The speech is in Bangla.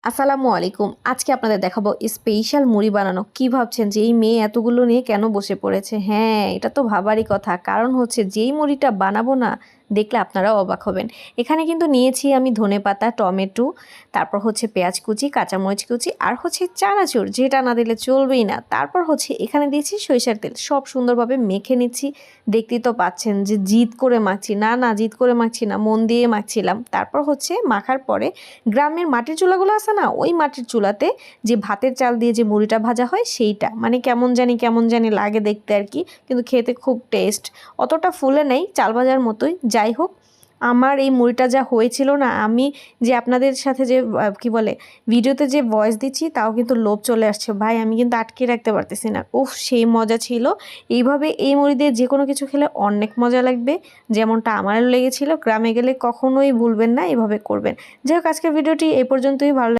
আসসালামু আলাইকুম। আজকে আপনাদের দেখাবো স্পেশাল মুড়ি বানানো। কি ভাবছেন যে এই মেয়ে এতগুলো নিয়ে কেন বসে পড়েছে? হ্যাঁ, এটা তো ভাবারই কথা। কারণ হচ্ছে যেই মুড়িটা বানাবো না, দেখলে আপনারাও অবাক হবেন। এখানে কিন্তু নিয়েছি আমি ধনেপাতা, টমেটো, তারপর হচ্ছে পেঁয়াজ কুচি, কাঁচামরিচ কুচি আর হচ্ছে চানাচুর, যেটা না দিলে চলবেই না। তারপর হচ্ছে এখানে দিয়েছি সরিষার তেল। সব সুন্দরভাবে মেখে নিচ্ছি। দেখতেই তো পাচ্ছেন যে জিদ করে মাখছি। না জিদ করে মাখছি না, মন দিয়ে মাখছিলাম। তারপর হচ্ছে মাখার পরে গ্রামের মাটির চুলাগুলো আছে না, ওই মাটির চুলাতে যে ভাতের চাল দিয়ে যে মুড়িটা ভাজা হয় সেইটা, মানে কেমন জানি লাগে দেখতে আর কি, কিন্তু খেতে খুব টেস্ট। অতটা ফুলে নেই, চাল ভাজার মতোই। যাই হোক, আমার এই মুড়িটা যা হয়েছিল না, আমি যে আপনাদের সাথে যে কি বলে ভিডিওতে যে ভয়েস দিচ্ছি, তাও কিন্তু লোভ চলে আসছে ভাই, আমি কিন্তু আটকে রাখতে পারতেছি না। উফ, সেই মজা ছিল। এইভাবে এই মুড়ি দিয়ে যে কোনো কিছু খেলে অনেক মজা লাগবে, যেমনটা আমারও লেগেছিল। গ্রামে গেলে কখনোই ভুলবেন না, এভাবে করবেন। যাই হোক, আজকের ভিডিওটি এই পর্যন্তই। ভালো